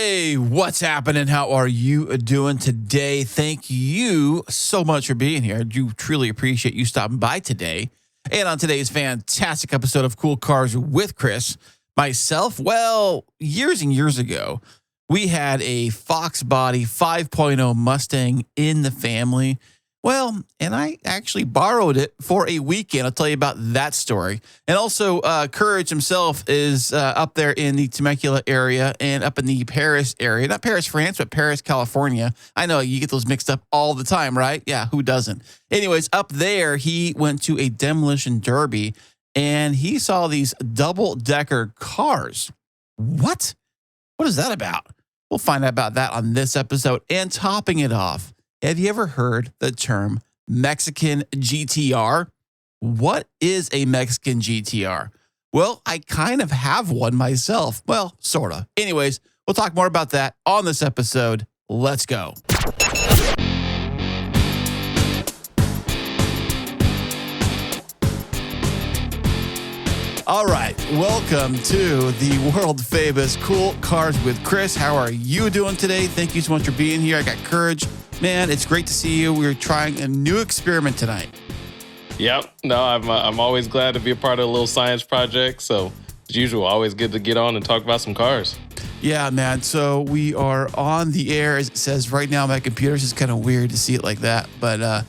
Hey, what's happening? How are you doing today? Thank you so much for being here. I do truly appreciate you stopping by today. And on today's fantastic episode of Cool Cars with Chris, myself, well, years and years ago, we had a Fox Body 5.0 Mustang in the family. Well, and I actually borrowed it for a weekend. I'll tell you about that story. And also, Courage himself is up there in the Temecula area and up in the Perris area. Not Paris, France, but Perris, California. I know you get those mixed up all the time, right? Yeah, who doesn't? Anyways, up there, he went to a demolition derby and he saw these double-decker cars. What? What is that about? We'll find out about that on this episode. And topping it off, have you ever heard the term Mexican GTR? What is a Mexican GTR? Well, I kind of have one myself. Well, sort of. Anyways, we'll talk more about that on this episode. Let's go. All right, welcome to the world famous Cool Cars with Chris. How are you doing today? Thank you so much for being here. I got Courage. Man, it's great to see you. We're trying a new experiment tonight. Yep. No, I'm always glad to be a part of a little science project. So, as usual, always good to get on and talk about some cars. Yeah, man. So we are on the air, as it says right now. My computer's just kind of weird to see it like that, but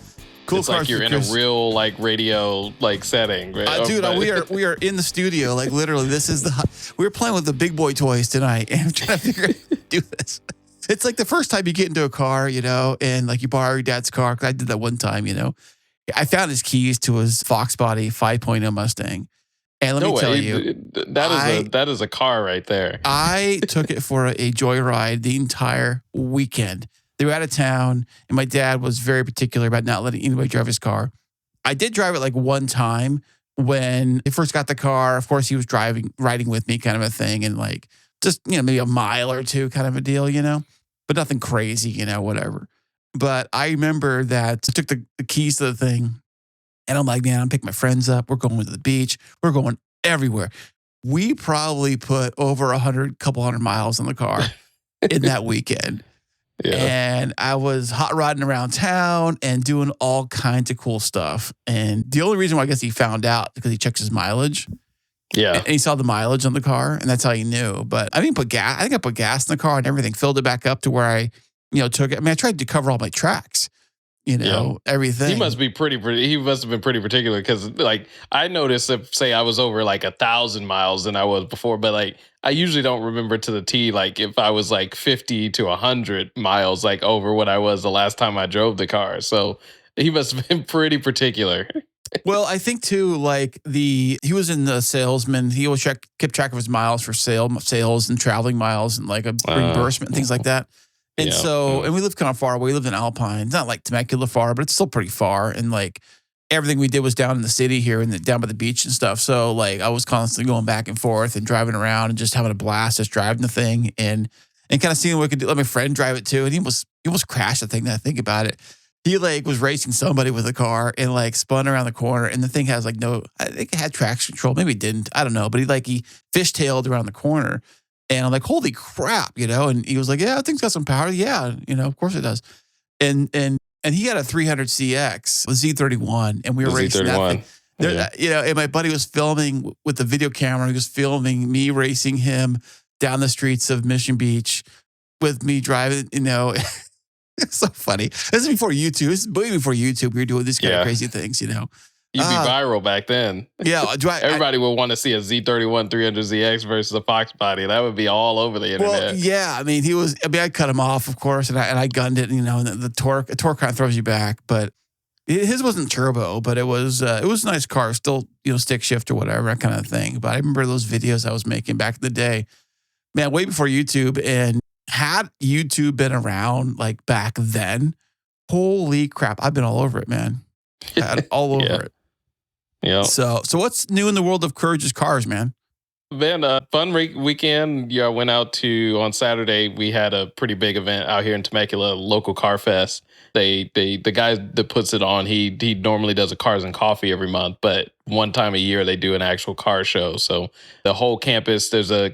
Cool it's Cars like you're with in Chris. A real setting, right? Dude, we are in the studio. Like literally, this is we're playing with the big boy toys tonight, and I'm trying to figure out how to do this. It's like the first time you get into a car, and like you borrow your dad's car. 'Cause I did that one time, I found his keys to his Fox Body 5.0 Mustang. And let me tell you, that is a car right there. I took it for a joyride the entire weekend. They were out of town, and my dad was very particular about not letting anybody drive his car. I did drive it like one time when he first got the car. Of course, he was riding with me kind of a thing, and like just, maybe a mile or two kind of a deal, but nothing crazy, whatever. But I remember that I took the keys to the thing, and I'm like, man, I'm picking my friends up. We're going to the beach. We're going everywhere. We probably put over couple hundred miles on the car in that weekend. Yeah. And I was hot rodding around town and doing all kinds of cool stuff. And the only reason why I guess he found out because he checks his mileage. Yeah. And he saw the mileage on the car, and that's how he knew. But I didn't put gas. I think I put gas in the car and everything, filled it back up to where I, took it. I mean, I tried to cover all my tracks, everything. He must be he must have been pretty particular because, like, I noticed if, say, I was over like 1,000 miles than I was before, but like, I usually don't remember to the T, like if I was like 50 to 100 miles, like over what I was the last time I drove the car. So he must have been pretty particular. Well, I think too, like he was in the salesman. He always kept track of his miles for sales and traveling miles and like a reimbursement and things like that. And and we lived kind of far away. We lived in Alpine. It's not like Temecula far, but it's still pretty far. And like everything we did was down in the city here and down by the beach and stuff. So like I was constantly going back and forth and driving around and just having a blast, just driving the thing and kind of seeing what we could do. Let my friend drive it too. And he almost crashed the thing. Now I think about it. He like was racing somebody with a car and like spun around the corner, and the thing has like I think it had traction control. Maybe it didn't. I don't know. But he fishtailed around the corner, and I'm like, holy crap, And he was like, yeah, that thing's got some power. Yeah, of course it does. And he had a 300CX, a Z31, and we were racing that thing. And my buddy was filming with the video camera. He was filming me racing him down the streets of Mission Beach with me driving, It's so funny. This is before YouTube. This is way before YouTube. We were doing these kind of crazy things, You'd be viral back then. Yeah. Everybody would want to see a Z31 300ZX versus a Fox Body. That would be all over the internet. Well, yeah. I mean, I cut him off, of course, and I gunned it, and the torque kind of throws you back. But his wasn't turbo, but it was a nice car. Still, stick shift or whatever, that kind of thing. But I remember those videos I was making back in the day, man, way before YouTube. And had YouTube been around like back then, holy crap, I've been all over it, man. All over it. Yeah. So what's new in the world of Courage's cars, man? Man, fun weekend. Yeah, I went out on Saturday. We had a pretty big event out here in Temecula, local car fest. The guy that puts it on, he normally does a cars and coffee every month, but one time a year they do an actual car show. So the whole campus, there's a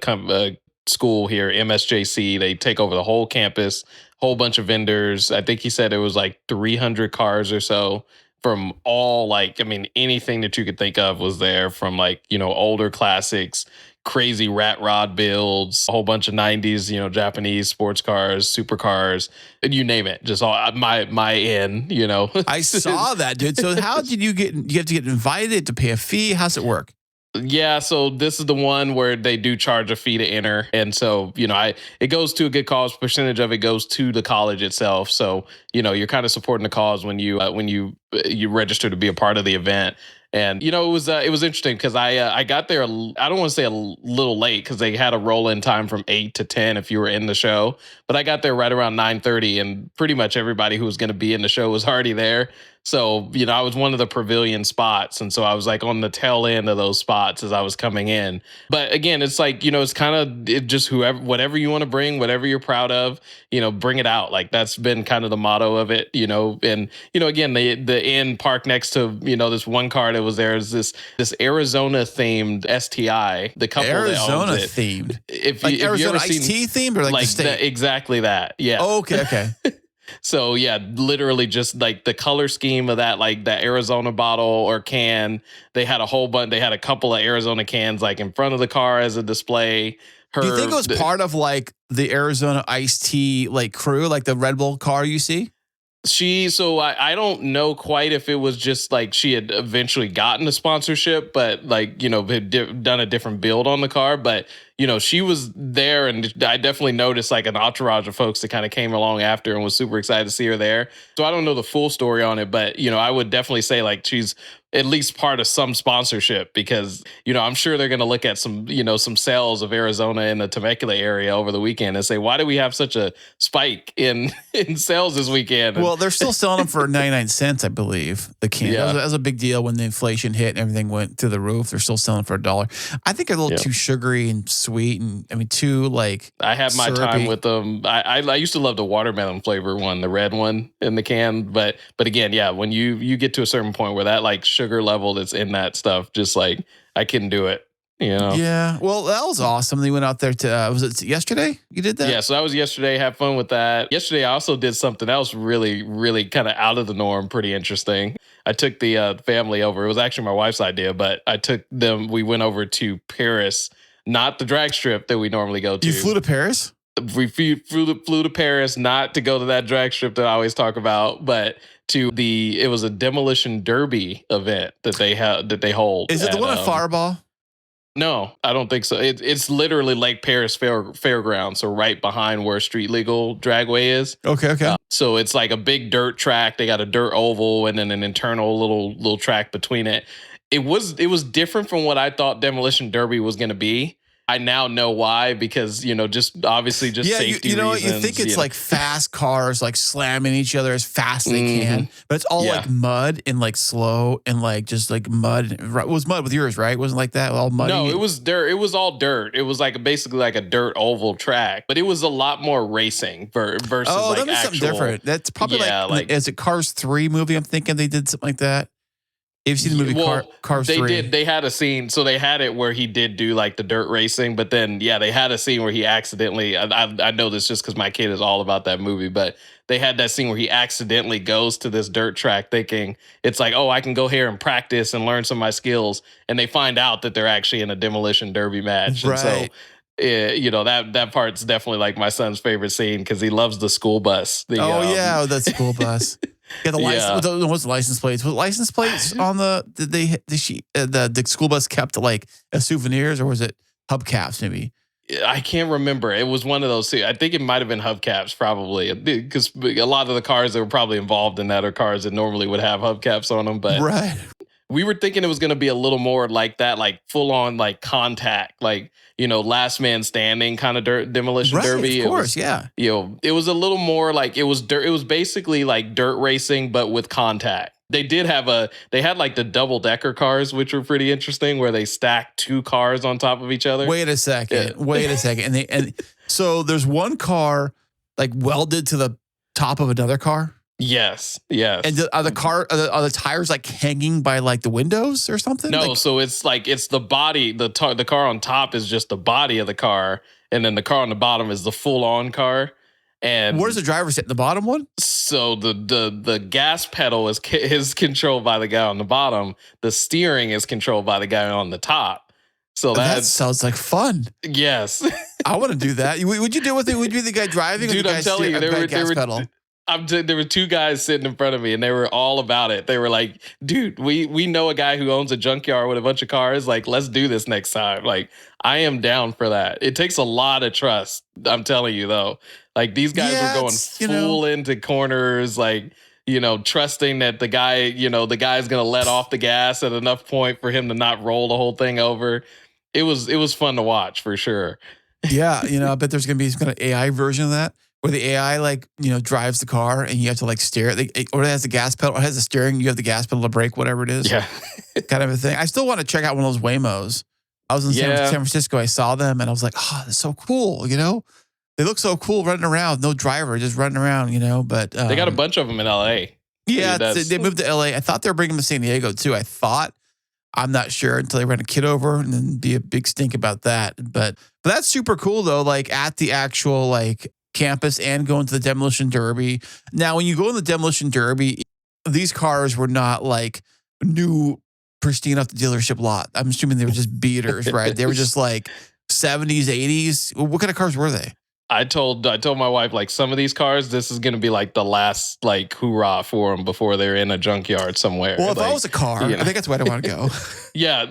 school here, MSJC. They take over the whole campus, whole bunch of vendors. I think he said it was like 300 cars or so from all, like, I mean, anything that you could think of was there, from like, older classics, crazy rat rod builds, a whole bunch of 90s, Japanese sports cars, supercars, and you name it. Just all my in. I saw that, dude. So how did you get? You have to get invited to pay a fee. How's it work? Yeah, so this is the one where they do charge a fee to enter, and so it goes to a good cause. Percentage of it goes to the college itself, so you're kind of supporting the cause when you register to be a part of the event. And it was interesting because I got there. I don't want to say a little late because they had a roll in time from 8 to 10 if you were in the show, but I got there right around 9:30, and pretty much everybody who was going to be in the show was already there. So, I was one of the pavilion spots. And so I was like on the tail end of those spots as I was coming in. But again, it's like, it's kind of just whatever you want to bring, whatever you're proud of, bring it out. Like that's been kind of the motto of it, and, again, the inn park next to, this one car that was there is this Arizona themed STI. The couple Arizona that owns it, themed. If like you Arizona ever iced tea themed or like the state? Exactly that. Yeah. Oh, okay. So yeah, literally just like the color scheme of that, like that Arizona bottle or can, they had a whole bunch. They had a couple of Arizona cans like in front of the car as a display. Do you think it was part of like the Arizona iced tea like crew, like the Red Bull car you see? So I don't know quite if it was just like she had eventually gotten a sponsorship, but like, had done a different build on the car. But, she was there, and I definitely noticed like an entourage of folks that kind of came along after and was super excited to see her there. So I don't know the full story on it, but, I would definitely say like she's at least part of some sponsorship because, I'm sure they're going to look at some, some sales of Arizona in the Temecula area over the weekend and say, why do we have such a spike in sales this weekend? Well, they're still selling them for 99 cents, I believe. The can. Yeah. That was a big deal when the inflation hit and everything went through the roof. They're still selling for $1. I think they're a little too sugary and sweet, and too like I had my syrupy. time with them. I used to love the watermelon flavor one, the red one in the can. But again, yeah, when you get to a certain point where that like sugar level that's in that stuff, just like I couldn't do it. Yeah. Well, that was awesome. They went out there to, was it yesterday you did that? Yeah, so that was yesterday. Have fun with that. Yesterday, I also did something else really, really kind of out of the norm, pretty interesting. I took the family over. It was actually my wife's idea, but I took them. We went over to Perris, not the drag strip that we normally go to. You flew to Paris? We flew to Perris, not to go to that drag strip that I always talk about, but it was a demolition derby event that they hold. Is it the one at Fireball? No, I don't think so. It's literally Lake Perris Fairgrounds, so right behind where Street Legal Dragway is. Okay. So it's like a big dirt track. They got a dirt oval and then an internal little track between it. It was different from what I thought Demolition Derby was going to be. I now know why, because, just obviously just safety reasons. You think it's like fast cars like slamming each other as fast as they can, but it's all like mud and like slow and like just like mud. It was mud with yours, right? It wasn't like that all muddy? No, it was dirt. It was all dirt. It was like basically like a dirt oval track, but it was a lot more racing versus like that was something different. That's probably is it Cars 3 movie? I'm thinking they did something like that. You've seen the movie Cars 3. They had a scene. So they had it where he did do like the dirt racing, but then, they had a scene where he accidentally, I know this just because my kid is all about that movie, but they had that scene where he accidentally goes to this dirt track thinking it's like, oh, I can go here and practice and learn some of my skills. And they find out that they're actually in a demolition derby match. Right. And so, that part's definitely like my son's favorite scene because he loves the school bus. That school bus. Yeah, the license. What's the license plates? Was license plates on the? The school bus kept like as souvenirs, or was it hubcaps? Maybe I can't remember. It was one of those two. I think it might have been hubcaps, probably, because a lot of the cars that were probably involved in that are cars that normally would have hubcaps on them. But right. We were thinking it was going to be a little more like that, like full on like contact, like, last man standing kind of demolition derby. Of course, it was a little more like it was dirt. It was basically like dirt racing, but with contact. They had like the double decker cars, which were pretty interesting, where they stacked two cars on top of each other. Wait a second. And so there's one car like welded to the top of another car. Yes. And are the tires like hanging by like the windows or something? No, so it's the body. The car on top is just the body of the car, and then the car on the bottom is the full on car. And where's the driver sit? The bottom one? So the gas pedal is controlled by the guy on the bottom. The steering is controlled by the guy on the top. So that sounds like fun. Yes. I want to do that. Would you do it? Would you be the guy driving? Dude, or the I'm telling you, there were 2 guys sitting in front of me, and they were all about it. They were like, dude, we know a guy who owns a junkyard with a bunch of cars. Like, let's do this next time. Like, I am down for that. It takes a lot of trust. I'm telling you, though. Like, these guys were going full into corners, like, trusting that the guy's going to let off the gas at enough point for him to not roll the whole thing over. It was fun to watch for sure. Yeah, I bet there's going to be some kind of AI version of that where the AI drives the car and you have to steer it, or it has the gas pedal, or it has the steering, you have the gas pedal to brake, whatever it is. Yeah, kind of a thing. I still want to check out one of those Waymos. I was in San Francisco. I saw them and I was like, oh, that's so cool. They look so cool running around, no driver, just running around. But they got a bunch of them in LA. Yeah, they moved to LA. I thought they were bringing them to San Diego too. I'm not sure until they ran a kid over and then be a big stink about that. But that's super cool though. Like at the actual campus and going to the Demolition Derby. Now, when you go in the Demolition Derby, these cars were not new, pristine off the dealership lot. I'm assuming they were just beaters, right? They were just 70s, 80s. What kind of cars were they? I told my wife, some of these cars, this is going to be the last hoorah for them before they're in a junkyard somewhere. Well, if I was a car, I think that's where I want to go. Yeah,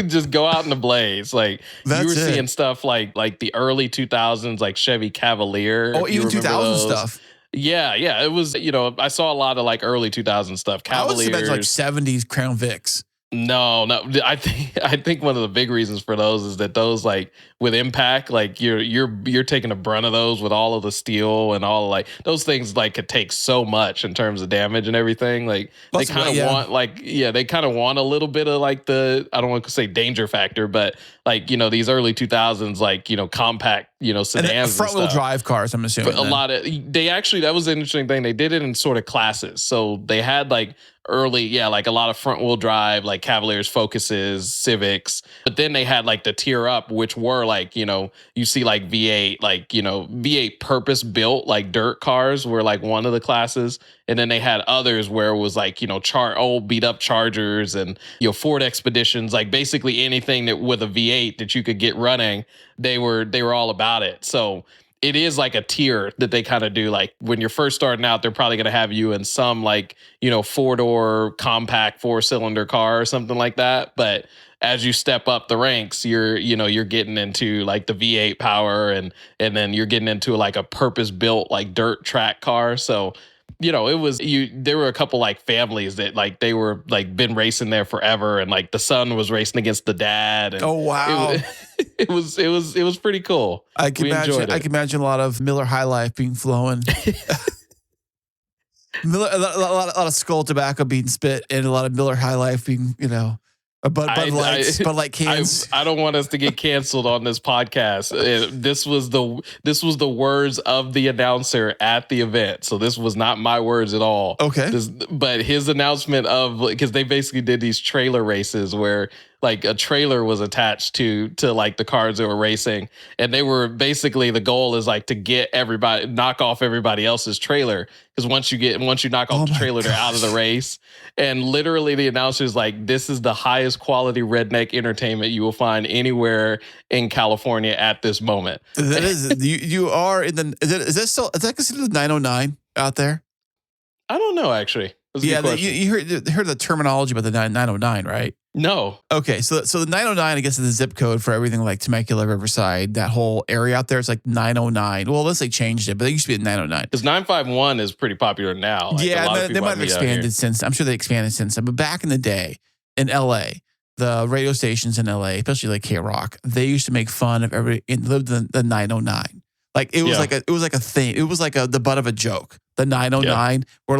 just go out in the blaze. You were seeing stuff like the early 2000s, Chevy Cavalier. Oh, even 2000 stuff. Yeah, it was. I saw a lot of early 2000 stuff. Cavaliers. I was 70s Crown Vics. No. I think one of the big reasons for those is that those with impact, you're taking the brunt of those with all of the steel and all those things could take so much in terms of damage and everything. They kind of want they kind of want a little bit of the, I don't want to say danger factor, but these early 2000s compact sedans and front wheel drive cars, I'm assuming. But that was an interesting thing. They did it in sort of classes. So they had early, a lot of front wheel drive, Cavaliers, Focuses, Civics. But then they had the tier up, which were you see V8, V8 purpose built dirt cars were one of the classes. And then they had others where it was old beat up Chargers and Ford Expeditions, basically anything that with a V8 that you could get running, they were all about it. So it is a tier that they kind of do. When you're first starting out, they're probably going to have you in some 4-door compact 4-cylinder car or something like that. But as you step up the ranks, you're getting into the V8 power and then you're getting into a purpose built dirt track car. So it was there were a couple families that they were been racing there forever, and the son was racing against the dad. And oh wow. It was pretty cool. I can imagine a lot of Miller High Life being flowing. a lot of Skull tobacco being spit, and a lot of Miller High Life being, Bud Light cans. I don't want us to get canceled on this podcast. This was the words of the announcer at the event, so this was not my words at all. Okay, but his announcement because they basically did these trailer races where a trailer was attached to the cars that were racing, and they were basically, the goal is to knock off everybody else's trailer, because once you knock off the trailer, they're out of the race. And literally the announcer's this is the highest quality redneck entertainment you will find anywhere in California at this moment. That is, you are in the, is that considered the 909 out there? I don't know, actually. Yeah, you heard the terminology about the 909, right? No. Okay, so the 909, I guess, is the zip code for everything Temecula, Riverside, that whole area out there. It's 909. Well, unless they changed it, but it used to be at 909. Because 951 is pretty popular now. Yeah, they might have expanded since. I'm sure they expanded since then. But back in the day in LA, the radio stations in LA, especially K-Rock, they used to make fun of everybody and lived the 909. It was a thing. It was the butt of a joke. The 909 were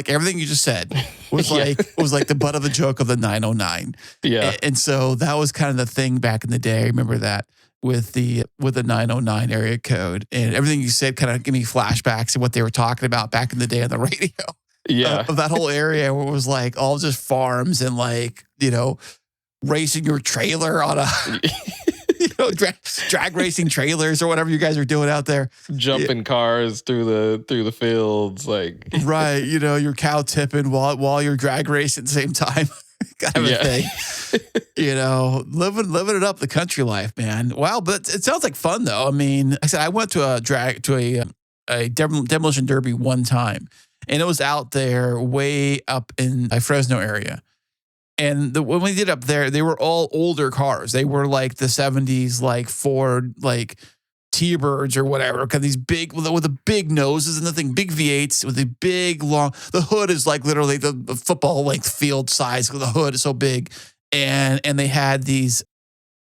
everything you just said was was the butt of the joke of the 909. Yeah. And so that was kind of the thing back in the day. I remember that with the 909 area code, and everything you said kind of gave me flashbacks of what they were talking about back in the day on the radio. Yeah. Of that whole area where it was all just farms and racing your trailer on a drag racing trailers or whatever you guys are doing out there. Jumping cars through the fields, like Right. You're cow tipping while you're drag racing at the same time. Kind of a thing. Living it up, the country life, man. Wow, but it sounds like fun though. I mean, I said I went to a demolition derby one time, and it was out there way up in the Fresno area. And when we did up there, they were all older cars. They were like the 70s, like Ford, like T-Birds or whatever. Cause these big, with the big noses and the thing, big V8s with the big long, the hood is like literally the football length field size. The hood is so big. And they had these,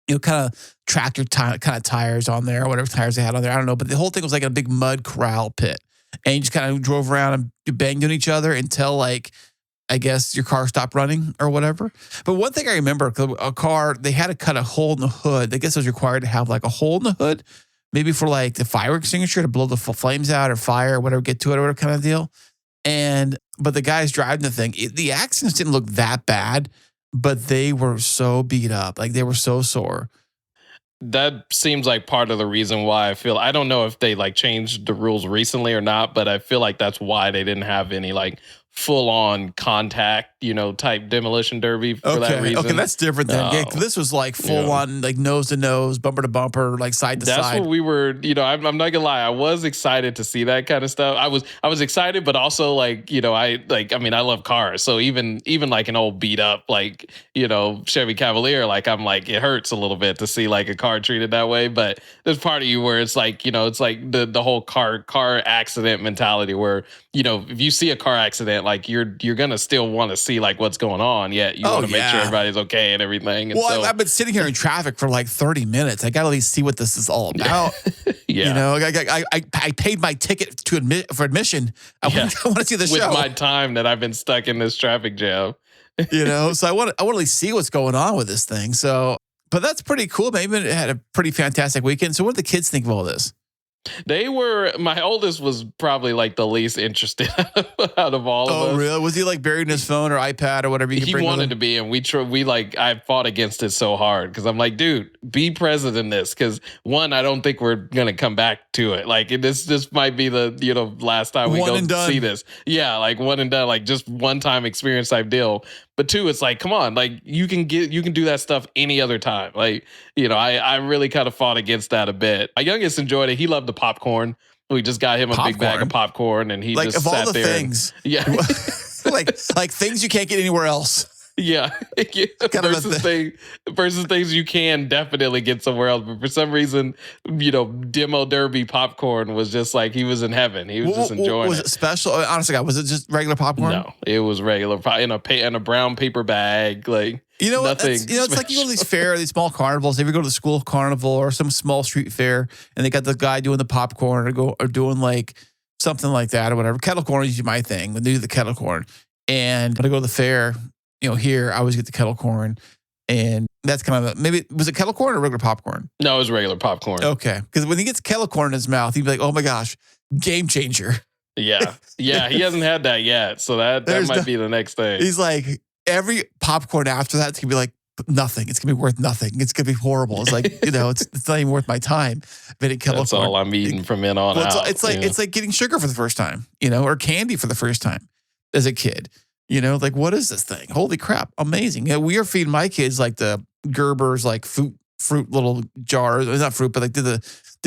kind of tractor kind of tires on there, or whatever tires they had on there. I don't know. But the whole thing was like a big mud corral pit. And you just kind of drove around and banged on each other until like, I guess your car stopped running or whatever. But one thing I remember, a car, they had to cut a hole in the hood. I guess it was required to have like a hole in the hood, maybe for like the fire extinguisher to blow the flames out or fire or whatever, get to it or whatever kind of deal. But the guys driving the thing, the accidents didn't look that bad, but they were so beat up. Like they were so sore. That seems like part of the reason why I don't know if they like changed the rules recently or not, but I feel like that's why they didn't have any like full on contact, type demolition derby for that reason. Okay, that's different then. Yeah, this was like full on, like nose to nose, bumper to bumper, like side to side. That's what we were. I'm not gonna lie. I was excited to see that kind of stuff. I was excited, but also like, I love cars, so even like an old beat up like Chevy Cavalier, like I'm like it hurts a little bit to see like a car treated that way. But there's part of you where it's like it's like the whole car accident mentality where if you see a car accident, like you're gonna still want to see like what's going on. Yet you want to make sure everybody's okay and everything. And well, I've been sitting here in traffic for like 30 minutes. I got to at least see what this is all about. Yeah. I paid my ticket for admission. I want to see the show. With my time that I've been stuck in this traffic jam. So I want to at least see what's going on with this thing. So, but that's pretty cool. Maybe it had a pretty fantastic weekend. So what do the kids think of all this? My oldest was probably like the least interested out of all of us. Oh, really? Was he like buried in his phone or iPad or whatever? He wanted to be, and I fought against it so hard because I'm like, dude, be present in this. Because one, I don't think we're gonna come back to it. Like this might be the last time we go see this. Yeah, like one and done, like just one time experience type deal. But two, it's like, come on, like you can do that stuff any other time. Like, I really kind of fought against that a bit. My youngest enjoyed it. He loved the popcorn. We just got him a big bag of popcorn, and he just sat there. Things, like things you can't get anywhere else. Yeah, versus things you can definitely get somewhere else. But for some reason, demo derby popcorn was just like he was in heaven. He was just enjoying it. Was it special? Honestly, was it just regular popcorn? No, it was regular in a brown paper bag. Like nothing. It's like you go to these small carnivals. If you go to the school carnival or some small street fair, and they got the guy doing the popcorn or doing like something like that or whatever. Kettle corn is usually my thing. When they do the kettle corn, and when I go to the fair. Here I always get the kettle corn, and that's kind of maybe was it kettle corn or regular popcorn? No, it was regular popcorn. Okay, because when he gets kettle corn in his mouth, he'd be like, "Oh my gosh, game changer!" Yeah, he hasn't had that yet, so that might be the next thing. He's like every popcorn after that's gonna be like nothing. It's gonna be worth nothing. It's gonna be horrible. It's like it's not even worth my time. But that's all I'm eating from in on out. It's like getting sugar for the first time, or candy for the first time as a kid. Like, what is this thing? Holy crap. Amazing. We are feeding my kids like the Gerber's, like fruit little jars. Not fruit, but like did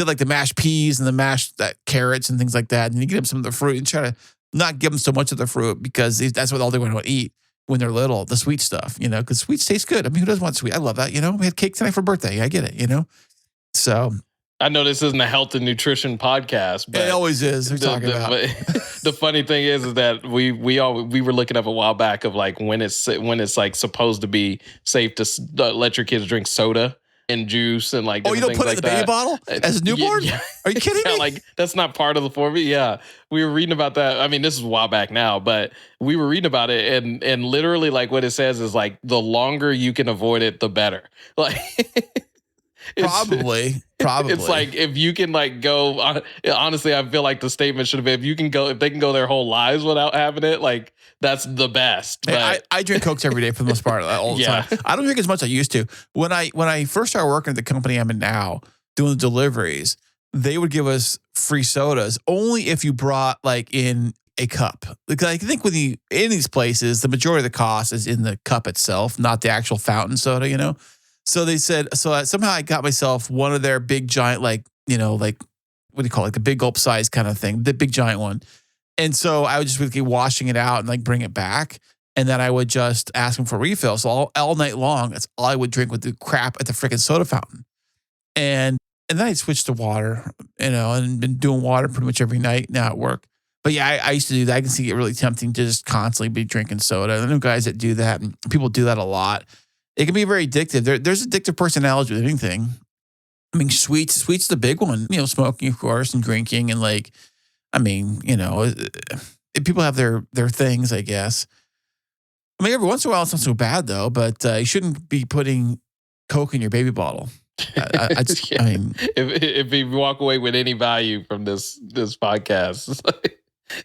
like the mashed peas and the mashed carrots and things like that. And you give them some of the fruit and try to not give them so much of the fruit because that's what all they're going to eat when they're little, the sweet stuff, because sweets taste good. I mean, who doesn't want sweet? I love that. We had cake tonight for birthday. I get it, So I know this isn't a health and nutrition podcast, but it always is. We're talking about. The funny thing is that we were looking up a while back of like when it's like supposed to be safe to let your kids drink soda and juice and like. Oh, you don't put it in the baby bottle as a newborn? Yeah. Are you kidding me? Like that's not part of the formula. Yeah, we were reading about that. I mean, this is a while back now, but we were reading about it, and literally like what it says is like the longer you can avoid it, the better. Like. Probably. It's like if you can like go. Honestly, I feel like the statement should have been if they can go their whole lives without having it, like that's the best. Hey, But I drink Cokes every day for the most part, all the yeah, time. I don't drink as much as I used to. When I first started working at the company I'm in now, doing the deliveries, they would give us free sodas only if you brought like in a cup. Because I think when you in these places, the majority of the cost is in the cup itself, not the actual fountain soda, you know? So they said, somehow I got myself one of their big giant, like, you know, like, what do you call it? Like the big gulp size kind of thing, the big giant one. And so I would just keep washing it out and like bring it back. And then I would just ask them for refills. So all night long, that's all I would drink with the crap at the freaking soda fountain. And then I switched to water, you know, and been doing water pretty much every night now at work. But yeah, I used to do that. I can see it really tempting to just constantly be drinking soda. I know guys that do that, and people do that a lot. It can be very addictive. There's addictive personalities with anything. I mean, sweets the big one. You know, smoking, of course, and drinking, and like, I mean, you know, people have their things, I guess. I mean, every once in a while, it's not so bad though. But you shouldn't be putting Coke in your baby bottle. Yeah. I mean, if you walk away with any value from this podcast,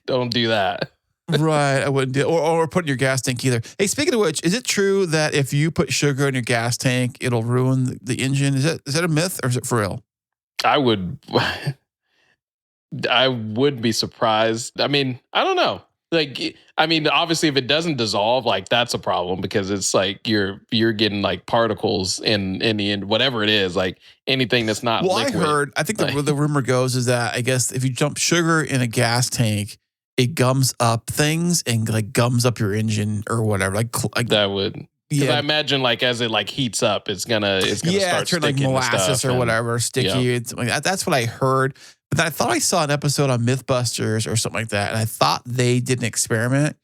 don't do that. right, I wouldn't do or put in your gas tank either. Hey, speaking of which, is it true that if you put sugar in your gas tank, it'll ruin the engine? Is that a myth or is it for real? I would be surprised. I mean, I don't know. Like, I mean, obviously, if it doesn't dissolve, like that's a problem because it's like you're getting like particles in the end, whatever it is, like anything that's not. Well, liquid. I think the rumor goes is that I guess if you dump sugar in a gas tank, it gums up things and like gums up your engine or whatever. Like that would. Because I imagine like as it like heats up, it's gonna start turn like molasses or whatever, sticky. Yeah. It's like that's what I heard. But then I thought I saw an episode on Mythbusters or something like that, and I thought they did an experiment,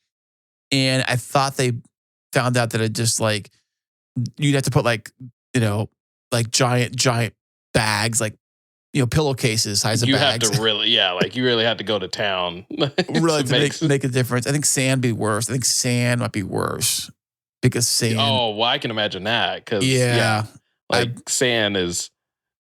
and I thought they found out that it just like you'd have to put like, you know, like giant bags, like, you know, pillowcases size of bags. You have to really, like you really have to go to town. Really to make a difference. I think sand be worse. I think sand might be worse because sand. Oh, well, I can imagine that because sand is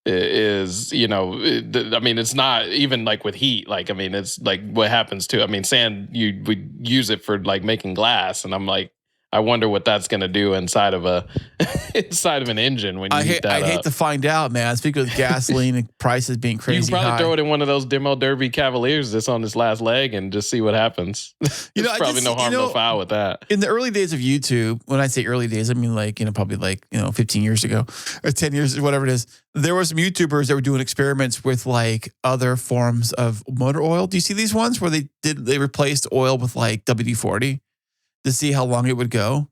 you know, I mean, it's not even like with heat. Like, I mean, it's like what happens to. I mean, sand you would use it for like making glass, and I'm like, I wonder what that's going to do inside of an engine when you heat that up. I hate to find out, man. Speaking of gasoline and prices being crazy, you can probably high. throw it in one of those demo derby Cavaliers that's on this last leg and just see what happens. You know, probably no harm, no foul with that. In the early days of YouTube, when I say early days, I mean like, you know, probably like, you know, 15 years ago or 10 years, whatever it is. There were some YouTubers that were doing experiments with like other forms of motor oil. Do you see these ones where they replaced oil with like WD-40 to see how long it would go?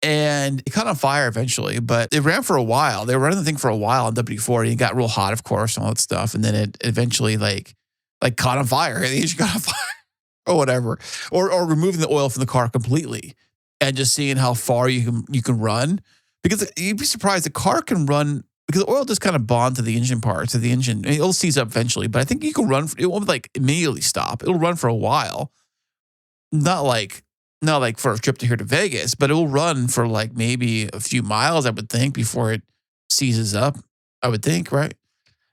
And it caught on fire eventually, but it ran for a while. They were running the thing for a while on WD-40. It got real hot, of course, and all that stuff. And then it eventually like caught on fire. The engine got on fire or whatever. Or removing the oil from the car completely and just seeing how far you can run. Because you'd be surprised, the car can run because the oil just kind of bonds to the engine parts of the engine. It'll seize up eventually, but I think you can run. It won't like immediately stop. It'll run for a while. Not like for a trip to here to Vegas, but it will run for like maybe a few miles, I would think, before it seizes up. I would think, right?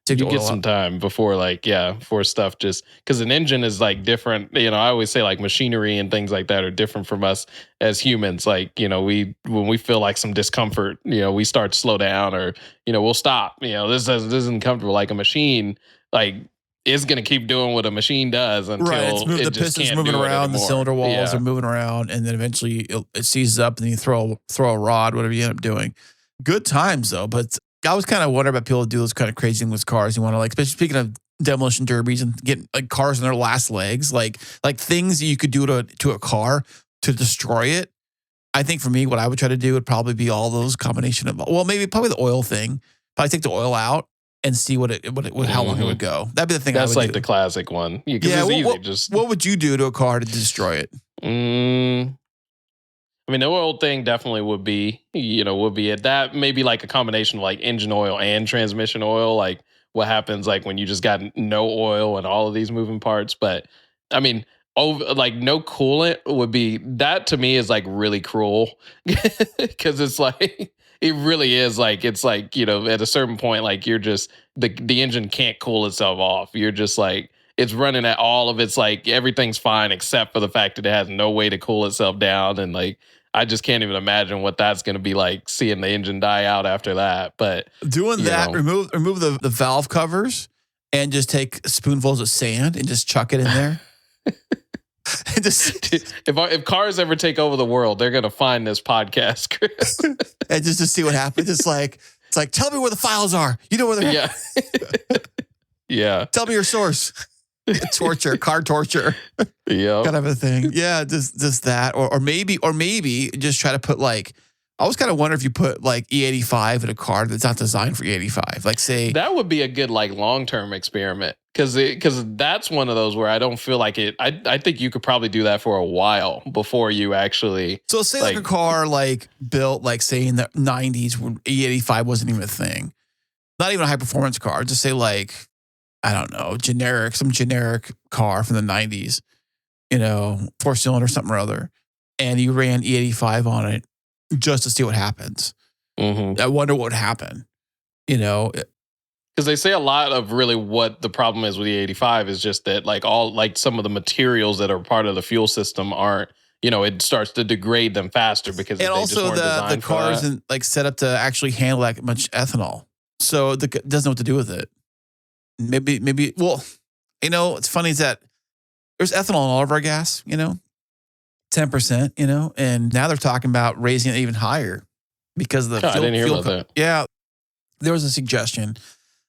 You get some time before before stuff just because an engine is like different. You know, I always say like machinery and things like that are different from us as humans. Like, you know, when we feel like some discomfort, you know, we start to slow down or, you know, we'll stop. You know, this isn't comfortable. Like a machine, like, is going to keep doing what a machine does until the piston's moving around, the cylinder walls are moving around, and then eventually it seizes up, and you throw a rod, whatever you end up doing. Good times though, but I was kind of wondering about people who do those kind of crazy things with cars. You want to like, especially speaking of demolition derbies and getting like cars on their last legs, like things that you could do to a car to destroy it. I think for me, what I would try to do would probably be all those combination of probably the oil thing. Probably take the oil out and see how long it would go. That'd be the thing. That's I would like do. The classic one. Yeah, it's easy. What would you do to a car to destroy it? I mean, the oil thing definitely would be it. That maybe like a combination of like engine oil and transmission oil. Like what happens like when you just got no oil and all of these moving parts. But I mean, like no coolant would be that to me is like really cruel because it's like it really is like, it's like, at a certain point, like you're just, the engine can't cool itself off. You're just like, it's running at all of its, like everything's fine except for the fact that it has no way to cool itself down. And like, I just can't even imagine what that's going to be like, seeing the engine die out after that. But doing that, remove the valve covers and just take spoonfuls of sand and just chuck it in there. And just, if cars ever take over the world, they're gonna find this podcast, Chris. And just to see what happens. It's like, tell me where the files are. You know where they're at. Yeah. Tell me your source. Torture, car torture. Yeah. Kind of a thing. Yeah, just that. Or maybe just try to put like, I always kind of wonder if you put like E85 in a car that's not designed for E85. Like say that would be a good like long-term experiment. Cause that's one of those where I don't feel like it. I think you could probably do that for a while before you actually. So say like a car like built like say in the 90s when E85 wasn't even a thing. Not even a high performance car. Just say like, I don't know, some generic car from the 90s, 4-cylinder something or other. And you ran E85 on it just to see what happens. Mm-hmm. I wonder what would happen, Because they say a lot of really what the problem is with the 85 is just that like some of the materials that are part of the fuel system aren't, it starts to degrade them faster because and also the car isn't like set up to actually handle that much ethanol. So it doesn't know what to do with it. Maybe, well, it's funny is that there's ethanol in all of our gas, 10%, and now they're talking about raising it even higher because of the fuel. I didn't hear about that. Yeah. There was a suggestion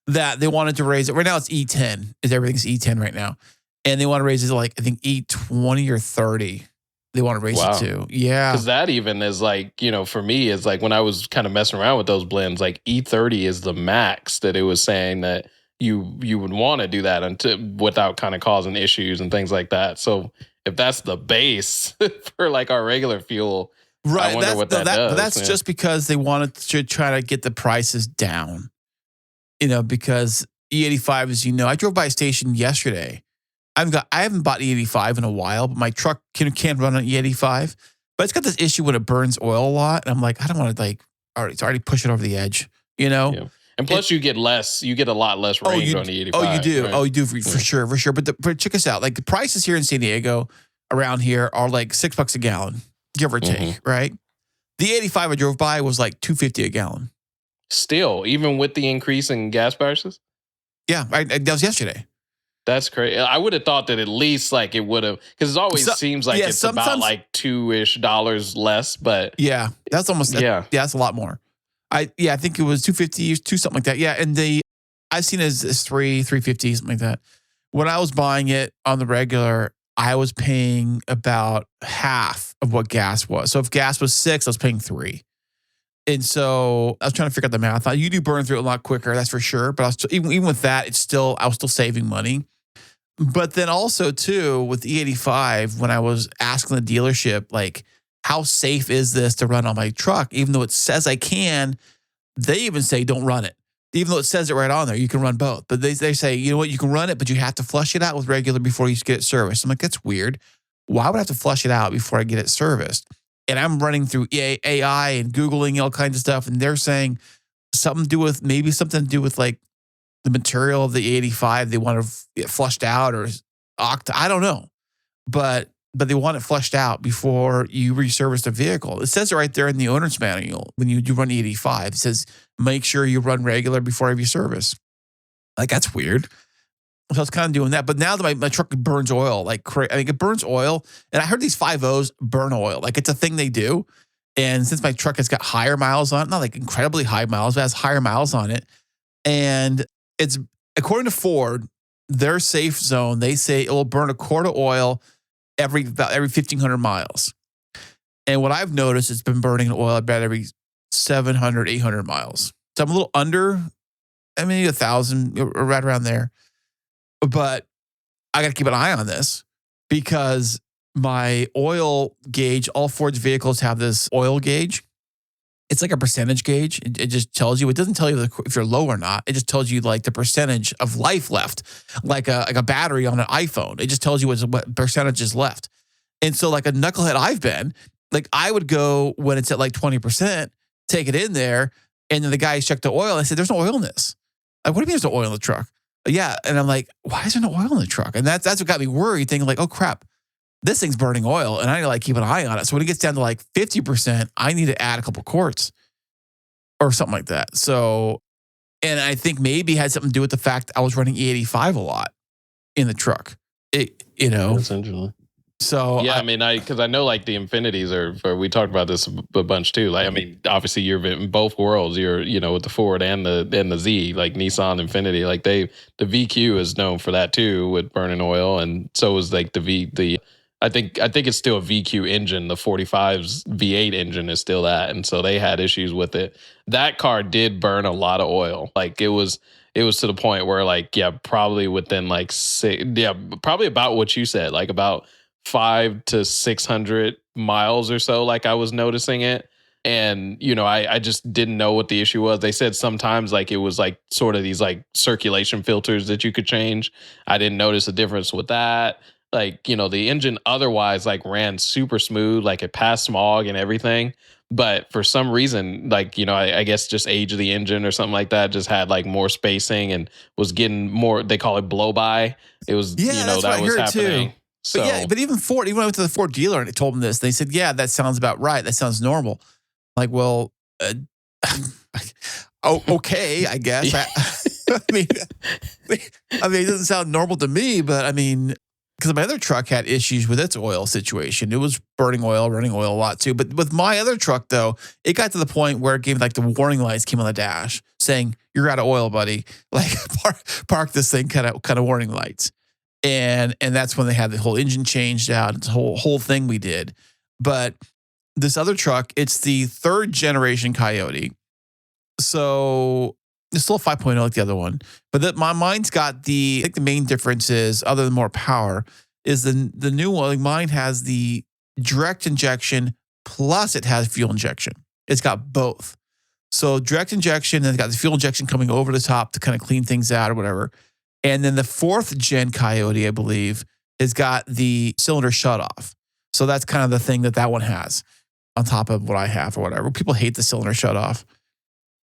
that they wanted to raise it. Right now it's E10. Everything's E10 right now. And they want to raise it to like, I think E20 or 30. They want to raise it to. Yeah. Because that even is like, for me, is like when I was kind of messing around with those blends, like E30 is the max that it was saying that you would want to do that without kind of causing issues and things like that. So if that's the base for like our regular fuel, right? I wonder what that does. But that's just because they wanted to try to get the prices down. Because E85 is, I drove by a station yesterday. I haven't bought E85 in a while, but my truck can run on E85. But it's got this issue when it burns oil a lot. And I'm like, I don't want to it's already push it over the edge, Yeah. And plus you get a lot less range on the 85. Oh, you do. Right? Oh, you do for sure. But check us out. Like the prices here in San Diego around here are like $6 a gallon, give or take, right? The 85 I drove by was like $2.50 a gallon. Still, even with the increase in gas prices? Yeah, that was yesterday. That's crazy. I would have thought that at least like it would have, because it always seems like it's about like $2-ish less, but yeah, that's almost that's a lot more. I think it was $2.50, something like that. Yeah, and I've seen it as $3.50, something like that. When I was buying it on the regular, I was paying about half of what gas was. So if gas was $6, I was paying $3. And so I was trying to figure out the math. Now, you do burn through it a lot quicker, that's for sure. But even with that, I was still saving money. But then also too with E85, when I was asking the dealership, like, how safe is this to run on my truck? Even though it says I can, they even say don't run it. Even though it says it right on there, you can run both. But they say, you know what, you can run it, but you have to flush it out with regular before you get it serviced. I'm like, that's weird. Why would I have to flush it out before I get it serviced? And I'm running through AI and Googling all kinds of stuff. And they're saying something to do with like the material of the 85. They want to get flushed out or octa. I don't know. But they want it flushed out before you reservice the vehicle. It says it right there in the owner's manual. When you do run 85, it says, make sure you run regular before every service. Like, that's weird. So I was kind of doing that. But now that my truck burns oil, like crazy. I mean, it burns oil. And I heard these 5.0s burn oil. Like, it's a thing they do. And since my truck has got higher miles on it, not like incredibly high miles, but has higher miles on it. And it's, according to Ford, their safe zone, they say it will burn a quart of oil every 1,500 miles. And what I've noticed, it's been burning oil about every 700, 800 miles. So I'm a little under, maybe 1,000, right around there. But I got to keep an eye on this because my oil gauge, all Ford's vehicles have this oil gauge. It's like a percentage gauge. It just tells you, it doesn't tell you if you're low or not. It just tells you like the percentage of life left, like a battery on an iPhone. It just tells you what percentage is left. And so like a knucklehead I've been, like I would go when it's at like 20%, take it in there. And then the guy checked the oil. I said, there's no oil in this. Like, what do you mean there's no oil in the truck? Yeah. And I'm like, why is there no oil in the truck? And that's what got me worried, thinking like, oh crap, this thing's burning oil and I need to like keep an eye on it. So when it gets down to like 50%, I need to add a couple quarts or something like that. So, and I think maybe it had something to do with the fact I was running E85 a lot in the truck. That's interesting. So yeah, because I know like the Infinities we talked about this a bunch too. Like, I mean, obviously you're in both worlds. You're, with the Ford and the Z, like Nissan Infinity, like the VQ is known for that too with burning oil, and so is like I think it's still a VQ engine. The 45's V8 engine is still that, and so they had issues with it. That car did burn a lot of oil. Like it was to the point where like, yeah, probably within like probably about what you said, like about 500 to 600 miles or so, like I was noticing it. And, I just didn't know what the issue was. They said sometimes like it was like sort of these like circulation filters that you could change. I didn't notice a difference with that. Like, the engine otherwise like ran super smooth, like it passed smog and everything. But for some reason, like, I guess just age of the engine or something like that, just had like more spacing and was getting more, they call it blow by. It was, that's that was happening. Too. So, but even Ford, even when I went to the Ford dealer and I told them this, they said, yeah, that sounds about right. That sounds normal. Like, well, okay, I guess. I mean, it doesn't sound normal to me, but I mean, because my other truck had issues with its oil situation. It was burning oil, running oil a lot too. But with my other truck, though, it got to the point where it gave like the warning lights came on the dash saying, you're out of oil, buddy. Like park this thing, kind of warning lights. And that's when they had the whole engine changed out. It's a whole thing we did. But this other truck, it's the 3rd generation Coyote. So it's still a 5.0 like the other one. But mine's got I think the main difference is, other than more power, is the new one. Like mine has the direct injection plus it has fuel injection. It's got both. So direct injection, and it's got the fuel injection coming over the top to kind of clean things out or whatever. And then the 4th gen Coyote, I believe, has got the cylinder shut off. So that's kind of the thing that one has on top of what I have or whatever. People hate the cylinder shut off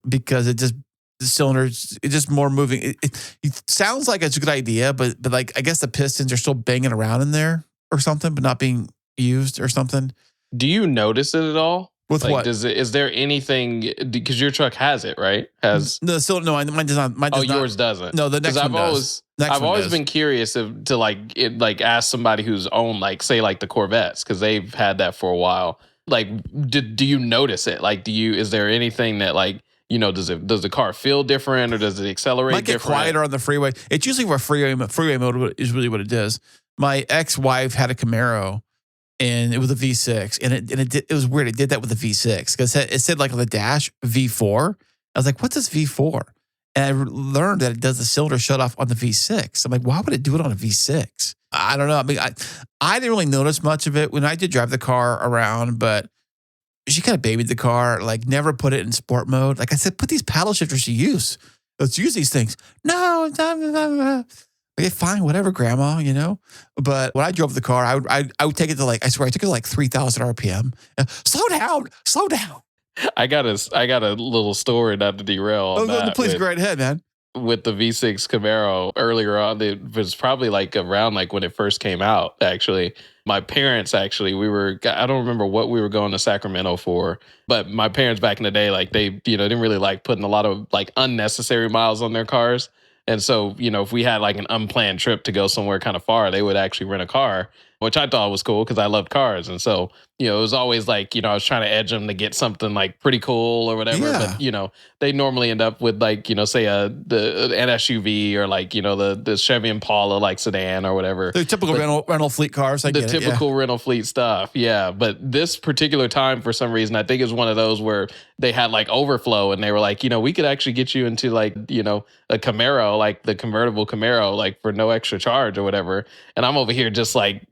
because the cylinders, it's just more moving. It sounds like it's a good idea, but like I guess the pistons are still banging around in there or something, but not being used or something. Do you notice it at all? With like, what? Is there anything, because your truck has it, right? Mine does not. Mine does not. Yours doesn't. No, the next one does. I've always been curious to ask somebody who's owned like, say like the Corvettes, because they've had that for a while. Like, do you notice it? Like, is there anything that like, does the car feel different, or does it accelerate might get different? Quieter on the freeway. It's usually where freeway mode is really what it does. My ex-wife had a Camaro, and it was a V6, and it was weird. It did that with the V6 because it said like on the dash V4. I was like, what's this V4? And I learned that it does the cylinder shut off on the V6. I'm like, why would it do it on a V6? I don't know. I mean, I didn't really notice much of it when I did drive the car around, but she kind of babied the car, like never put it in sport mode. Like I said, put these paddle shifters to use. Let's use these things. No, okay, fine, whatever, Grandma, But when I drove the car, I would take it to I swear, I took it to 3,000 RPM. Slow down. I got a little story, not to derail. Please go right ahead, man. With the V6 Camaro earlier on, it was probably like around like when it first came out, actually. My parents, actually, I don't remember what we were going to Sacramento for, but my parents back in the day, like they, didn't really like putting a lot of like unnecessary miles on their cars. And so, if we had like an unplanned trip to go somewhere kind of far, they would actually rent a car, which I thought was cool because I loved cars. And so, it was always like, I was trying to edge them to get something like pretty cool or whatever. Yeah. But, they normally end up with like, say an SUV or like, the Chevy Impala like sedan or whatever. The typical rental fleet cars. Rental fleet stuff. Yeah. But this particular time, for some reason, I think it was one of those where they had like overflow and they were like, we could actually get you into like, a Camaro, like the convertible Camaro, like for no extra charge or whatever. And I'm over here just like,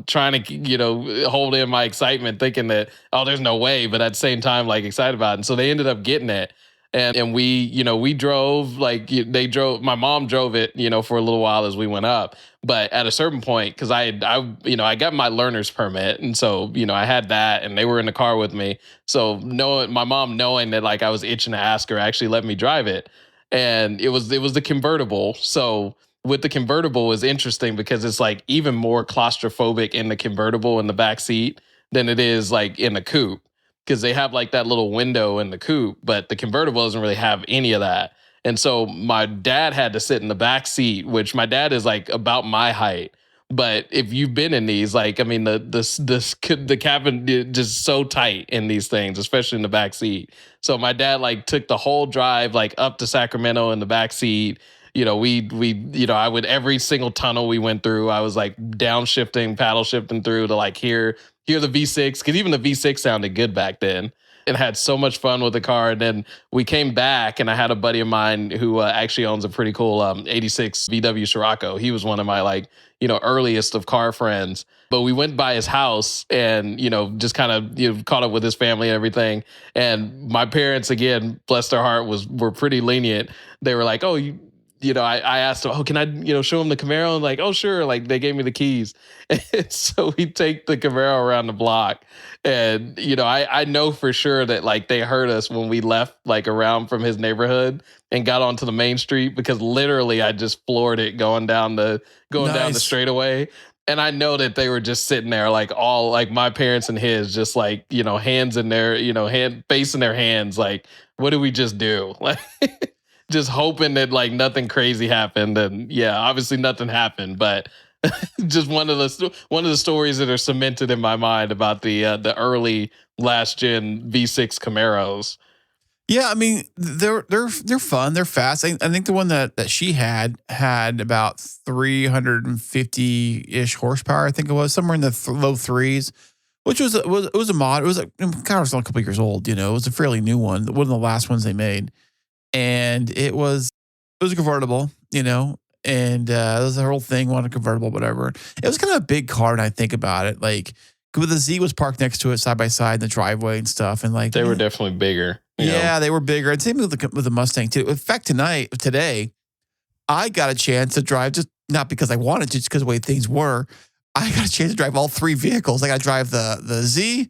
trying to, hold in my excitement, thinking that, oh, there's no way. But at the same time, like excited about it. And so they ended up getting it. And we drove, like, my mom drove it, for a little while as we went up. But at a certain point, because I got my learner's permit. And so, I had that and they were in the car with me. So my mom knowing that like I was itching to ask her, actually let me drive it. And it was the convertible. So with the convertible is interesting because it's like even more claustrophobic in the convertible in the back seat than it is like in the coupe, because they have like that little window in the coupe, but the convertible doesn't really have any of that. And so my dad had to sit in the back seat, which my dad is like about my height. But if you've been in these, like, I mean, the cabin is just so tight in these things, especially in the back seat. So my dad like took the whole drive like up to Sacramento in the back seat. I would, every single tunnel we went through, I was like downshifting, paddle shifting through to like hear the V6, because even the V6 sounded good back then, and had so much fun with the car. And then we came back and I had a buddy of mine who actually owns a pretty cool 86 VW Scirocco. He was one of my like, earliest of car friends. But we went by his house and, just kind of, caught up with his family and everything. And my parents, again, bless their heart, were pretty lenient. They were like, oh, I asked them, oh, can I, show them the Camaro? And like, oh, sure. Like they gave me the keys. And so we take the Camaro around the block. And, I know for sure that like they heard us when we left like around from his neighborhood and got onto the main street, because literally I just floored it going down the straightaway. And I know that they were just sitting there like all like my parents and his just like, hands in their, face in their hands. Like, what did we just do? Like, just hoping that like nothing crazy happened. And yeah, obviously nothing happened, but just one of the stories that are cemented in my mind about the early last gen V6 Camaros. Yeah, I mean they're fun, they're fast. I think the one that she had about 350 ish horsepower. I think it was somewhere in the low threes, which was a mod. It was like kind of still a couple years old. It was a fairly new one of the last ones they made. And it was a convertible, and it was the whole thing, wanted a convertible, whatever. It was kind of a big car, and I think about it, like, with the Z was parked next to it, side by side in the driveway and stuff, and like they were definitely bigger. Yeah, they were bigger, and same with the Mustang too. In fact, today, I got a chance to drive, just not because I wanted to, just because of the way things were. I got a chance to drive all three vehicles. I got to drive the Z,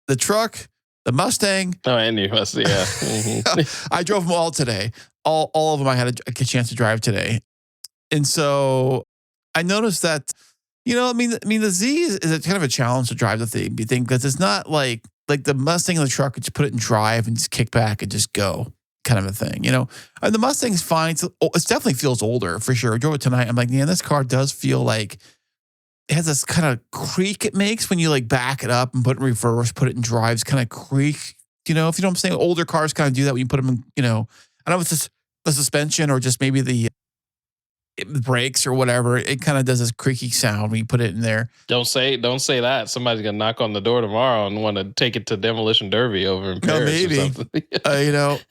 the truck, the Mustang. Oh, and you must, yeah. Mm-hmm. I drove them all today. All of them I had a chance to drive today. And so I noticed that, the Z is a kind of a challenge to drive the thing, you think, because it's not like the Mustang and the truck, could just put it in drive and just kick back and just go kind of a thing, And the Mustang's fine. It definitely feels older for sure. I drove it tonight. I'm like, man, this car does feel like it has this kind of creak it makes when you like back it up and put it in reverse, put it in drives, kind of creak, if you know what I'm saying? Older cars kind of do that when you put them in, I don't know if it's just the suspension or just maybe the brakes or whatever. It kind of does this creaky sound when you put it in there. Don't say that. Somebody's going to knock on the door tomorrow and want to take it to Demolition Derby over in Perris maybe. Or something.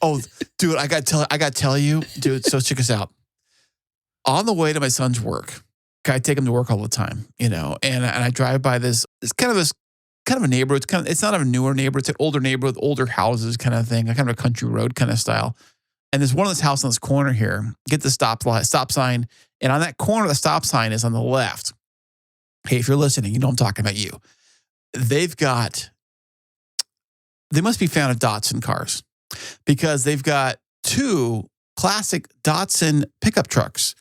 Oh, dude, I got to tell you, dude, so check us out. On the way to my son's work, I take him to work all the time, and I drive by this kind of a neighborhood. It's not a newer neighborhood. It's an older neighborhood, older houses kind of thing, kind of a country road kind of style. And there's one of this house on this corner here. Get the stop sign. And on that corner, the stop sign is on the left. Hey, if you're listening, I'm talking about you. They must be fan of Datsun cars, because they've got two classic Datsun pickup trucks.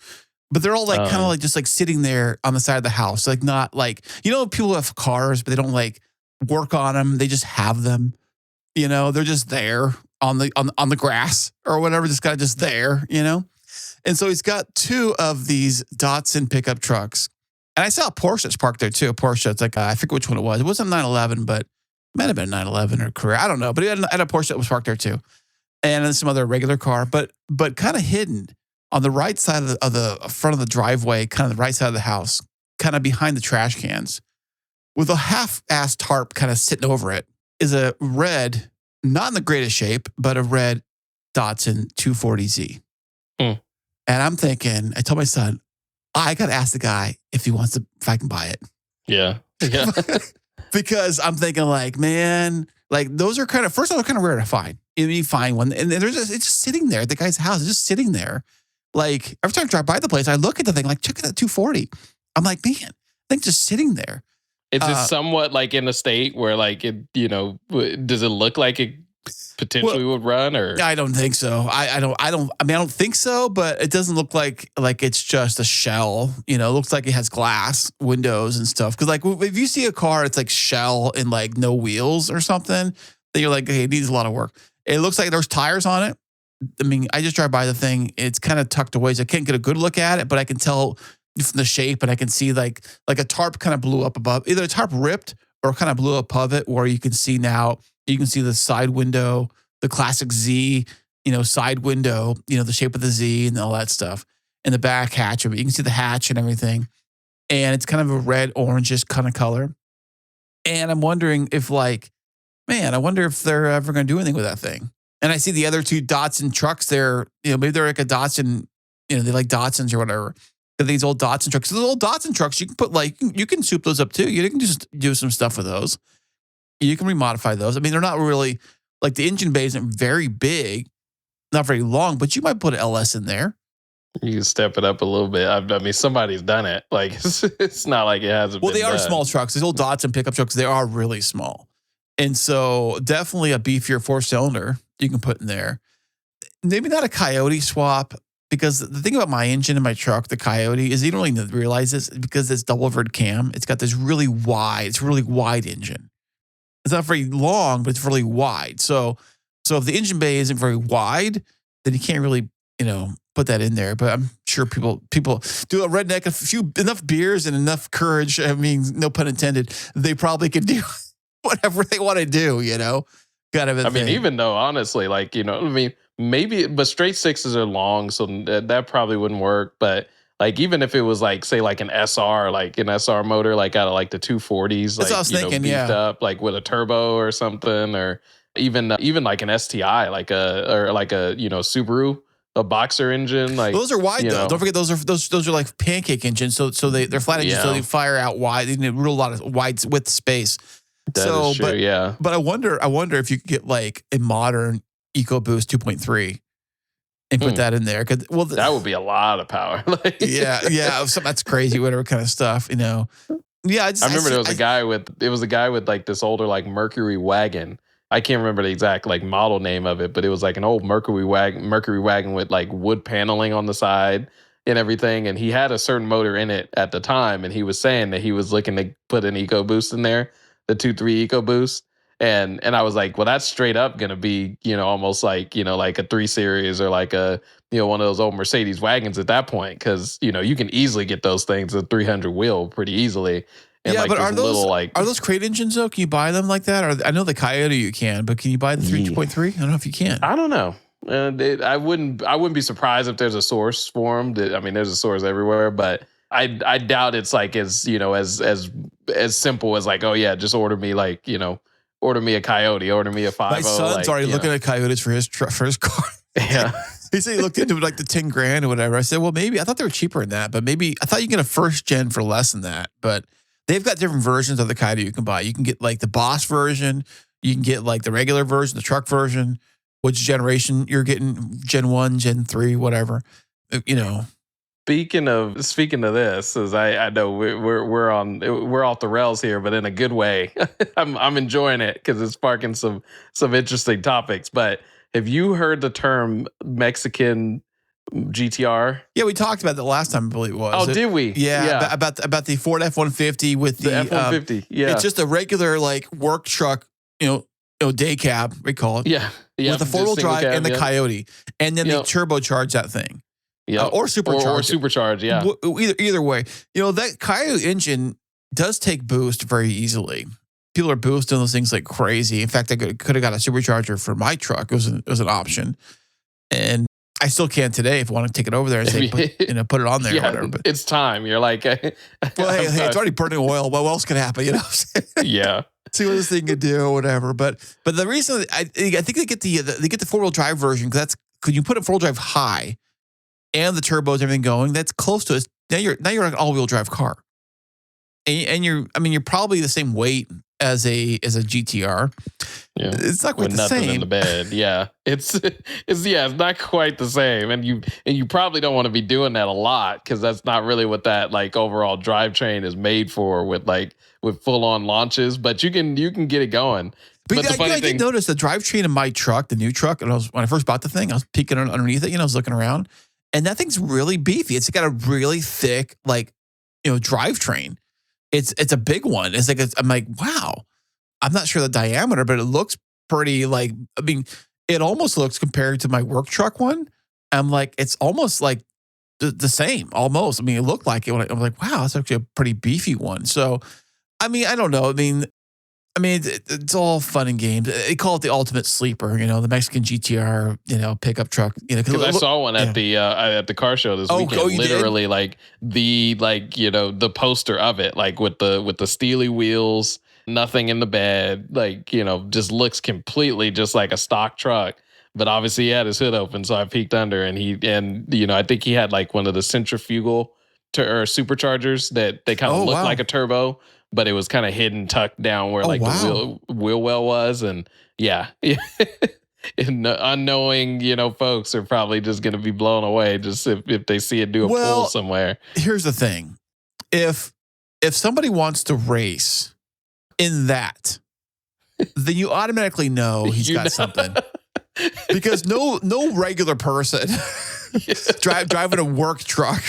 But they're all like kind of like just like sitting there on the side of the house. Like not like, people have cars, but they don't like work on them. They just have them, they're just there on the grass or whatever, just kind of just there, And so he's got two of these Datsun pickup trucks. And I saw a Porsche that's parked there too. A Porsche, it's like, I forget which one it was. It wasn't a 911, but it might have been a 911 or Carrera. I don't know. But he had a Porsche that was parked there too. And then some other regular car, but kind of hidden on the right side of the front of the driveway, kind of the right side of the house, kind of behind the trash cans, with a half-ass tarp kind of sitting over it, is a red, not in the greatest shape, but a red Datsun 240Z. And I'm thinking, I told my son, I got to ask the guy if I can buy it. Yeah. Because I'm thinking like, man, Like those are kind of, first of all, kind of rare to find. You find one, and it's just sitting there. The guy's house is just sitting there. Like every time I drive by the place, I look at the thing, like, check out that 240. I'm like, man, I think just sitting there. Is it somewhat like in a state where like it, does it look like it potentially would run, or? I don't think so. I don't think so, but it doesn't look like it's just a shell. It looks like it has glass windows and stuff. Cause like if you see a car, it's like shell and like no wheels or something, then you're like, hey, it needs a lot of work. It looks like there's tires on it. I mean, I just drive by the thing. It's kind of tucked away, so I can't get a good look at it, but I can tell from the shape, and I can see like a tarp kind of blew up above. Either a tarp ripped or kind of blew up above it, where you can see now. You can see the side window, the classic Z, side window, the shape of the Z and all that stuff, and the back hatch of it. You can see the hatch and everything, and it's kind of a red orangish kind of color. And I'm wondering if I wonder if they're ever going to do anything with that thing. And I see the other two Datsun trucks there. Maybe they're like a Datsun. They like Datsuns or whatever. These old Datsun trucks. Those old Datsun trucks, you can put you can soup those up too. You can just do some stuff with those. You can remodify those. I mean, they're not really like the engine bay isn't very big, not very long, but you might put an LS in there. You can step it up a little bit. I mean, somebody's done it. Like it's not like it hasn't. Well, been they are done. small trucks. These old Datsun pickup trucks, they are really small, and so definitely a beefier 4-cylinder you can put in there. Maybe not a Coyote swap. Because the thing about my engine in my truck, the Coyote, is you don't really realize this because it's double overhead cam. It's got this really wide engine. It's not very long, but it's really wide. So if the engine bay isn't very wide, then you can't really, put that in there. But I'm sure people do a redneck, enough beers and enough courage. I mean, no pun intended. They probably could do whatever they want to do, kind of a thing. Mean, even though honestly, maybe, but straight sixes are long, so that probably wouldn't work. But like, even if it was like, say, like an SR motor, like out of like the 240s, that's what I was thinking, beefed up, like with a turbo or something, or even like an STI, like a Subaru, a boxer engine. Like those are wide though. Don't forget those are like pancake engines. So they're flat engines, so they fire out wide. They need a real lot of wide width space. That is true, yeah. But I wonder if you could get like a modern EcoBoost 2.3 and put that in there. That would be a lot of power. yeah, something that's crazy, whatever kind of stuff, Yeah, I remember there was a guy with like this older like Mercury wagon. I can't remember the exact like model name of it, but it was like an old Mercury wagon with like wood paneling on the side and everything. And he had a certain motor in it at the time, and he was saying that he was looking to put an EcoBoost in there, the 2.3 EcoBoost. And I was like, well, that's straight up going to be, almost like, like a 3 Series or like a, one of those old Mercedes wagons at that point. Cause, you can easily get those things a 300 wheel pretty easily. And yeah, like, but are those crate engines though? Can you buy them like that? Or I know the Coyote you can, but can you buy the 3.3? I don't know if you can. I don't know. I wouldn't be surprised if there's a source for them. There's a source everywhere, but I doubt it's like as simple as like, oh yeah, just order me like, order me a Coyote, order me a 5.0. My son's already looking at Coyotes for his car. Yeah. He said he looked into it like the 10 grand or whatever. I said, well, maybe I thought they were cheaper than that, but maybe I thought you get a first gen for less than that. But they've got different versions of the Coyote you can buy. You can get like the Boss version. You can get like the regular version, the truck version, which generation you're getting, Gen 1, Gen 3, whatever, Speaking of this, as I know we're off the rails here, but in a good way. I'm enjoying it because it's sparking some interesting topics. But have you heard the term Mexican GTR? Yeah, we talked about that last time, I believe it was. Oh, did we? Yeah. About the Ford F-150 with the F-150. Yeah, it's just a regular like work truck, day cab we call it. Yeah. With the 4-wheel drive and the Coyote, and then they turbocharge that thing. Yeah, or supercharge. Or supercharge, yeah. Either way, that Coyote engine does take boost very easily. People are boosting those things like crazy. In fact, I could have got a supercharger for my truck. It was an option, and I still can today if I want to take it over there and say, put it on there. Yeah, or whatever. But, it's time. You're like, well, hey, it's already burning oil. What else could happen? Yeah. See what this thing could do or whatever. But the reason I think they get the 4-wheel drive version because could you put a 4-wheel drive high. And the turbos, everything going, that's close to it. Now you're an all-wheel drive car, and you're probably the same weight as a GTR. Yeah. It's not quite With the nothing same. in the bed. Yeah. It's not quite the same. And you probably don't want to be doing that a lot, because that's not really what that like overall drivetrain is made for, with full on launches, but you can get it going. But the funny I did thing, notice the drivetrain in my truck, the new truck, and when I first bought the thing, I was peeking underneath it, I was looking around, and that thing's really beefy. It's got a really thick, drivetrain. It's a big one. I'm like, wow. I'm not sure the diameter, but it looks pretty it almost looks, compared to my work truck one, I'm like, it's almost like the same, almost. It looked like it when I'm like, wow, that's actually a pretty beefy one. So, I don't know. It's all fun and games. They call it the ultimate sleeper, the Mexican GTR, pickup truck. because I saw one at the car show this weekend. You Literally, did? the poster of it, with the steely wheels, nothing in the bed, just looks completely just like a stock truck. But obviously, he had his hood open, so I peeked under, and I think he had one of the centrifugal or superchargers that they kind of look like a turbo, but it was kind of hidden, tucked down where the wheel well was, and yeah. And unknowing, folks are probably just going to be blown away just if they see it do a pull somewhere. Here's the thing: if somebody wants to race in that, then you automatically know he's got something, because no regular person driving a work truck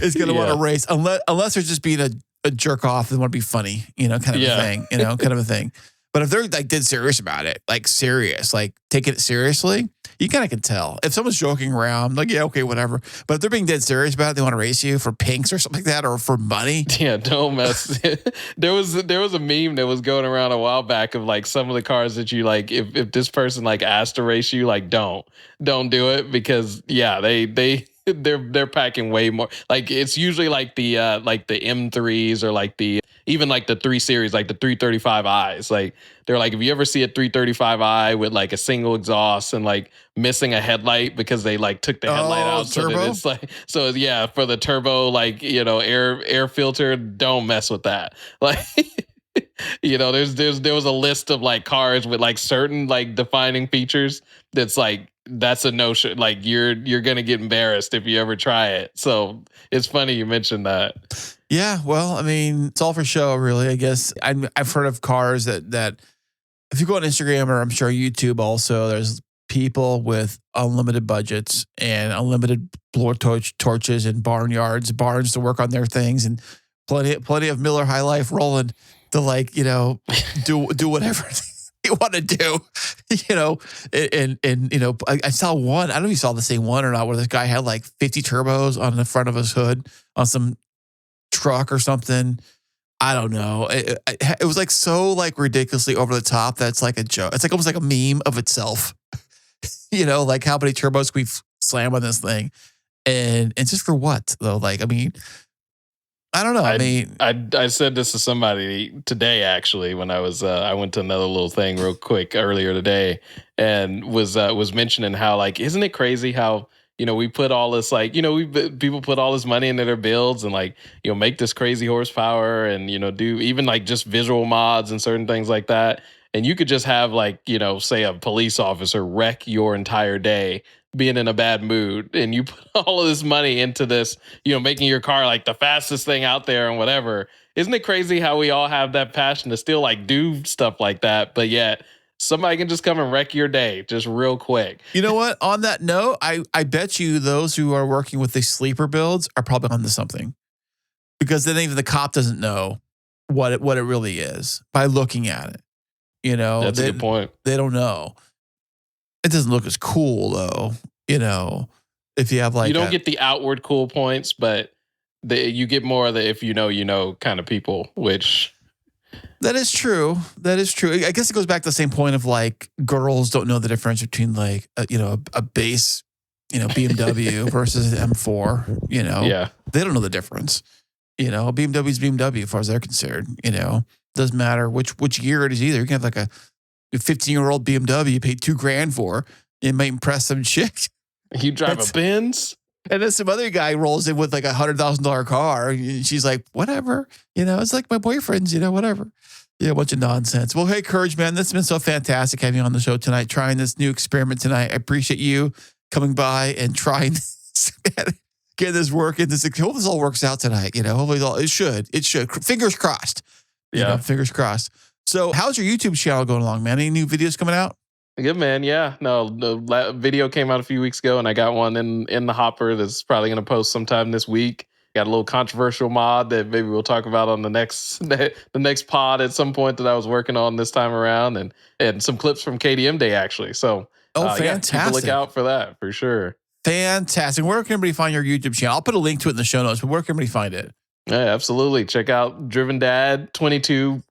is going to want to race unless they're just being a jerk off and want to be funny, kind of a thing, kind of a thing. But if they're dead serious about it, serious, taking it seriously, you kind of can tell. If someone's joking around, yeah, okay, whatever. But if they're being dead serious about it, they want to race you for pinks or something like that, or for money. Yeah, don't mess. There was a meme that was going around a while back of some of the cars that you if this person asked to race you, don't do it, because they're packing way more. It's usually the M3s, or even the 3 Series, the 335i's. They're if you ever see a 335i with a single exhaust and missing a headlight because they took the headlight out, turbo? so that it's for the turbo, air filter, don't mess with that. There was a list of cars with certain defining features that's a notion. You're gonna get embarrassed if you ever try it. So it's funny you mentioned that. Yeah, well, it's all for show, really. I guess I've heard of cars that if you go on Instagram, or I'm sure YouTube also, there's people with unlimited budgets and unlimited blower torches and barns to work on their things, and plenty of Miller High Life rolling to do whatever you want to do, and I saw one. I don't know if you saw the same one or not, where this guy had 50 turbos on the front of his hood on some truck or something. I don't know. It was so ridiculously over the top that's a joke. It's almost like a meme of itself. How many turbos can we slam on this thing, and just for what though? I don't know. I said this to somebody today, actually, when I went to another little thing real quick earlier today, and was mentioning how isn't it crazy how we put all this people put all this money into their builds and make this crazy horsepower and do even just visual mods and certain things like that, and you could just have say a police officer wreck your entire day being in a bad mood, and you put all of this money into this, making your car the fastest thing out there and whatever. Isn't it crazy how we all have that passion to still do stuff like that, but yet somebody can just come and wreck your day just real quick? You know what? On that note, I bet you those who are working with the sleeper builds are probably onto something, because then even the cop doesn't know what it really is by looking at it. That's a good point. They don't know. It doesn't look as cool though, if you have you don't get the outward cool points, but you get more of the if you know kind of people, which that is true. That is true. I guess it goes back to the same point of girls don't know the difference between a base, BMW versus an M4, Yeah. They don't know the difference. BMW is BMW as far as they're concerned, doesn't matter which year it is either. You can have a 15-year-old BMW you paid $2,000 for. It might impress some chick. You drive a Benz? And then some other guy rolls in with $100,000 car. And she's like, whatever. It's my boyfriend's, whatever. Yeah, a bunch of nonsense. Well, hey, Courage, man, this has been so fantastic having you on the show tonight, trying this new experiment tonight. I appreciate you coming by and trying this, get this working. Hope this all works out tonight. Hopefully it should. It should. Fingers crossed. Fingers crossed. So how's your YouTube channel going along, man? Any new videos coming out? Good, man. Yeah. No, the video came out a few weeks ago, and I got one in the hopper that's probably going to post sometime this week. Got a little controversial mod that maybe we'll talk about on the next pod at some point that I was working on this time around, and some clips from KDM Day actually. So, fantastic! Keep a look out for that for sure. Fantastic. Where can everybody find your YouTube channel? I'll put a link to it in the show notes. But where can everybody find it? Yeah, absolutely. Check out Driven Dad 22.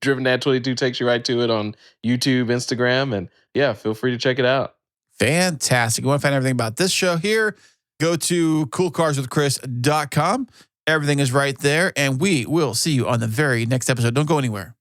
Driven Dad 22 takes you right to it on YouTube, Instagram, and yeah, feel free to check it out. Fantastic. You want to find everything about this show here? Go to coolcarswithchris.com. Everything is right there, and we will see you on the very next episode. Don't go anywhere.